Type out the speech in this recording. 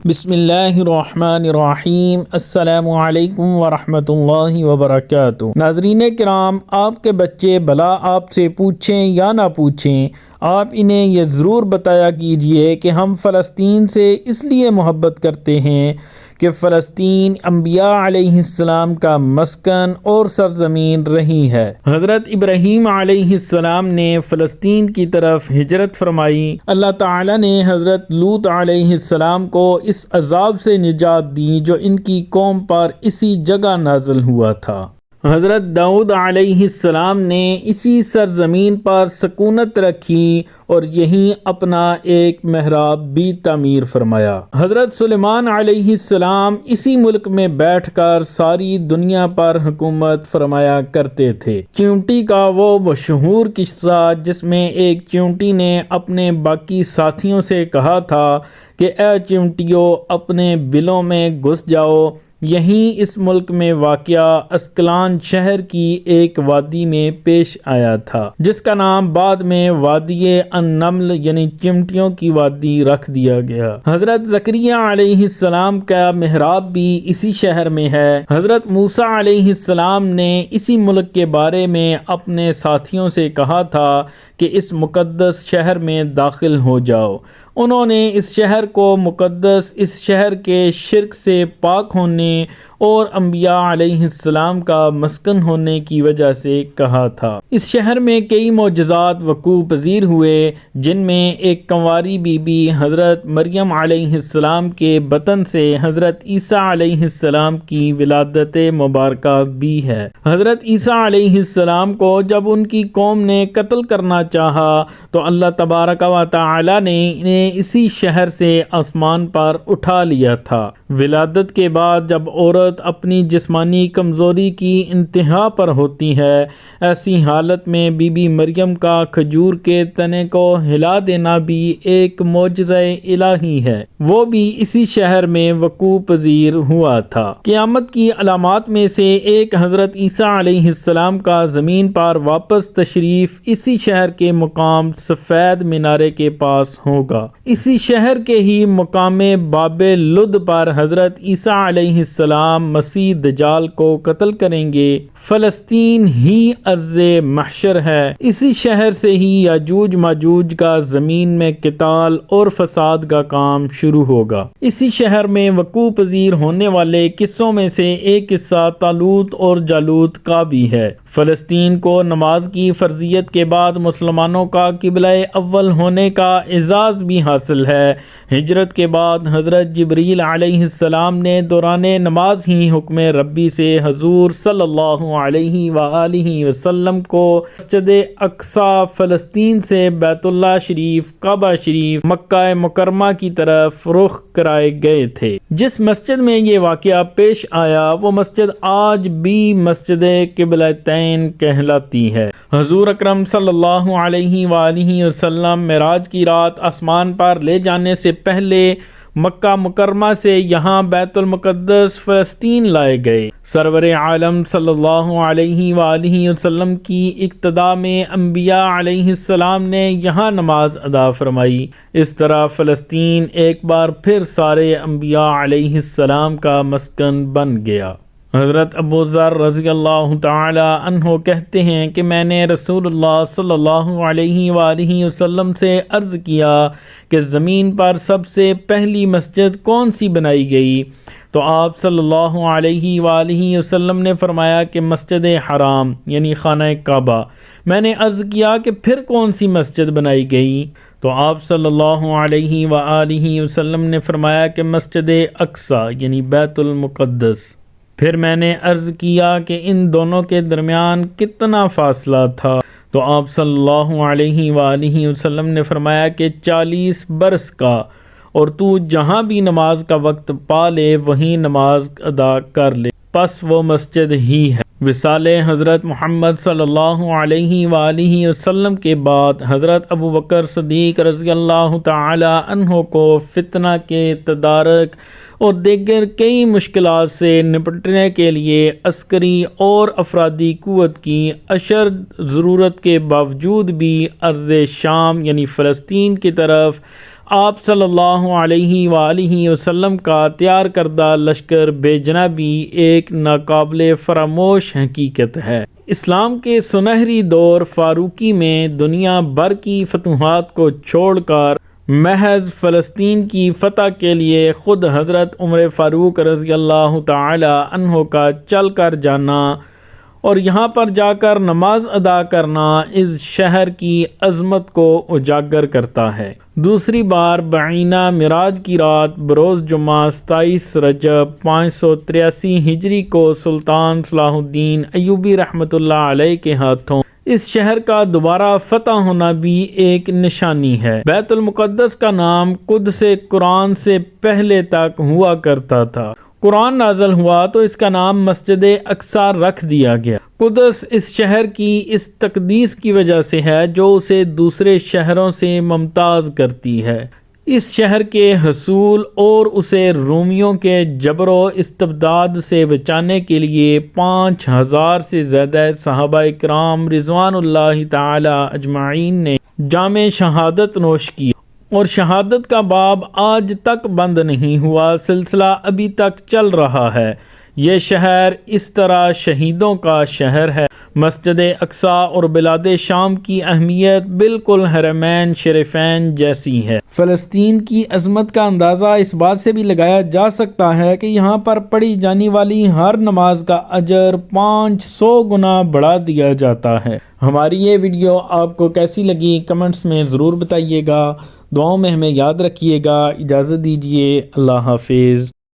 بسم اللہ الرحمن الرحیم۔ السلام علیکم ورحمۃ اللہ وبرکاتہ۔ ناظرین کرام، آپ کے بچے بھلا آپ سے پوچھیں یا نہ پوچھیں، آپ انہیں یہ ضرور بتایا کیجئے کہ ہم فلسطین سے اس لیے محبت کرتے ہیں کہ فلسطین انبیاء علیہ السلام کا مسکن اور سرزمین رہی ہے۔ حضرت ابراہیم علیہ السلام نے فلسطین کی طرف ہجرت فرمائی۔ اللہ تعالی نے حضرت لوط علیہ السلام کو اس عذاب سے نجات دی جو ان کی قوم پر اسی جگہ نازل ہوا تھا۔ حضرت داؤد علیہ السلام نے اسی سرزمین پر سکونت رکھی اور یہیں اپنا ایک محراب بھی تعمیر فرمایا۔ حضرت سلیمان علیہ السلام اسی ملک میں بیٹھ کر ساری دنیا پر حکومت فرمایا کرتے تھے۔ چیونٹی کا وہ مشہور قصہ جس میں ایک چیونٹی نے اپنے باقی ساتھیوں سے کہا تھا کہ اے چیونٹیوں، اپنے بلوں میں گھس جاؤ، یہیں اس ملک میں واقع اسکلان شہر کی ایک وادی میں پیش آیا تھا، جس کا نام بعد میں وادی النمل یعنی چمٹیوں کی وادی رکھ دیا گیا۔ حضرت زکریا علیہ السلام کا محراب بھی اسی شہر میں ہے۔ حضرت موسیٰ علیہ السلام نے اسی ملک کے بارے میں اپنے ساتھیوں سے کہا تھا کہ اس مقدس شہر میں داخل ہو جاؤ۔ انہوں نے اس شہر کو مقدس، اس شہر کے شرک سے پاک ہونے اور انبیاء علیہ السلام کا مسکن ہونے کی وجہ سے کہا تھا۔ اس شہر میں کئی معجزات وقوع پذیر ہوئے، جن میں ایک کنواری بی بی حضرت مریم علیہ السلام کے بطن سے حضرت عیسیٰ علیہ السلام کی ولادت مبارکہ بھی ہے۔ حضرت عیسیٰ علیہ السلام کو جب ان کی قوم نے قتل کرنا چاہا تو اللہ تبارک و تعالی نے انہیں اسی شہر سے آسمان پر اٹھا لیا تھا۔ ولادت کے بعد جب عورت اپنی جسمانی کمزوری کی انتہا پر ہوتی ہے، ایسی حالت میں بی بی مریم کا کھجور کے تنے کو ہلا دینا بھی ایک معجزہ الہی ہے، وہ بھی اسی شہر میں وقوع پذیر ہوا تھا۔ قیامت کی علامات میں سے ایک حضرت عیسیٰ علیہ السلام کا زمین پر واپس تشریف اسی شہر کے مقام سفید مینارے کے پاس ہوگا۔ اسی شہر کے ہی مقام باب لد پر حضرت عیسیٰ علیہ السلام مسیح دجال کو قتل کریں گے۔ فلسطین ہی ارض محشر ہے۔ اسی شہر سے ہی یاجوج ماجوج کا زمین میں قتال اور فساد کا کام شروع ہوگا۔ اسی شہر میں وقوع پذیر ہونے والے قصوں میں سے ایک قصہ طالوت اور جالوت کا بھی ہے۔ فلسطین کو نماز کی فرضیت کے بعد مسلمانوں کا قبلہ اول ہونے کا اعزاز بھی حاصل ہے۔ ہجرت کے بعد حضرت جبریل علیہ السلام نے دوران نماز ہی حکم ربی سے حضور صلی اللہ علیہ وآلہ وسلم کو مسجد اقصی فلسطین سے بیت اللہ شریف، کعبہ شریف، مکہ مکرمہ کی طرف رخ کرائے گئے تھے۔ جس مسجد میں یہ واقعہ پیش آیا وہ مسجد آج بھی مسجد قبلتین کہلاتی ہے۔ حضور اکرم صلی اللہ علیہ وآلہ وسلم معراج کی رات آسمان پر لے جانے سے پہلے مکہ مکرمہ سے یہاں بیت المقدس فلسطین لائے گئے۔ سرور عالم صلی اللہ علیہ وآلہ وسلم کی اقتداء میں انبیاء علیہ السلام نے یہاں نماز ادا فرمائی۔ اس طرح فلسطین ایک بار پھر سارے انبیاء علیہ السلام کا مسکن بن گیا۔ حضرت ابو ذر رضی اللہ تعالی عنہ کہتے ہیں کہ میں نے رسول اللہ صلی اللہ علیہ وآلہ وسلم سے عرض کیا کہ زمین پر سب سے پہلی مسجد کون سی بنائی گئی؟ تو آپ صلی اللہ علیہ وآلہ وسلم نے فرمایا کہ مسجد حرام یعنی خانہ کعبہ۔ میں نے عرض کیا کہ پھر کون سی مسجد بنائی گئی؟ تو آپ صلی اللہ علیہ وآلہ وسلم نے فرمایا کہ مسجد اقصی یعنی بیت المقدس۔ پھر میں نے عرض کیا کہ ان دونوں کے درمیان کتنا فاصلہ تھا؟ تو آپ صلی اللہ علیہ وآلہ وسلم نے فرمایا کہ 40 برس کا، اور تو جہاں بھی نماز کا وقت پا لے وہیں نماز ادا کر لے، پس وہ مسجد ہی ہے۔ وصال حضرت محمد صلی اللہ علیہ وآلہ وسلم کے بعد حضرت ابو بکر صدیق رضی اللہ تعالی عنہ کو فتنہ کے تدارک اور دیگر کئی مشکلات سے نپٹنے کے لیے عسکری اور افرادی قوت کی اشد ضرورت کے باوجود بھی ارض شام یعنی فلسطین کی طرف آپ صلی اللہ علیہ وآلہ وسلم کا تیار کردہ لشکر بے جنابی ایک ناقابل فراموش حقیقت ہے۔ اسلام کے سنہری دور فاروقی میں دنیا بھر کی فتوحات کو چھوڑ کر محض فلسطین کی فتح کے لیے خود حضرت عمر فاروق رضی اللہ تعالی عنہ کا چل کر جانا اور یہاں پر جا کر نماز ادا کرنا اس شہر کی عظمت کو اجاگر کرتا ہے۔ دوسری بار بعینہ معراج کی رات بروز جمعہ 27 رجب 583 ہجری کو سلطان صلاح الدین ایوبی رحمۃ اللہ علیہ کے ہاتھوں اس شہر کا دوبارہ فتح ہونا بھی ایک نشانی ہے۔ بیت المقدس کا نام قدس قرآن سے پہلے تک ہوا کرتا تھا۔ قرآن نازل ہوا تو اس کا نام مسجد اقصی رکھ دیا گیا۔ قدس اس شہر کی اس تقدیس کی وجہ سے ہے جو اسے دوسرے شہروں سے ممتاز کرتی ہے۔ اس شہر کے حصول اور اسے رومیوں کے جبر و استبداد سے بچانے کے لیے 5000 سے زیادہ صحابہ کرام رضوان اللہ تعالی اجمعین نے جام شہادت نوش کی اور شہادت کا باب آج تک بند نہیں ہوا، سلسلہ ابھی تک چل رہا ہے۔ یہ شہر اس طرح شہیدوں کا شہر ہے۔ مسجد اقصی اور بلاد شام کی اہمیت بالکل حرمین شریفین جیسی ہے۔ فلسطین کی عظمت کا اندازہ اس بات سے بھی لگایا جا سکتا ہے کہ یہاں پر پڑھی جانے والی ہر نماز کا اجر 500 گنا بڑھا دیا جاتا ہے۔ ہماری یہ ویڈیو آپ کو کیسی لگی کمنٹس میں ضرور بتائیے گا۔ دعاؤں میں ہمیں یاد رکھیے گا۔ اجازت دیجیے، اللہ حافظ۔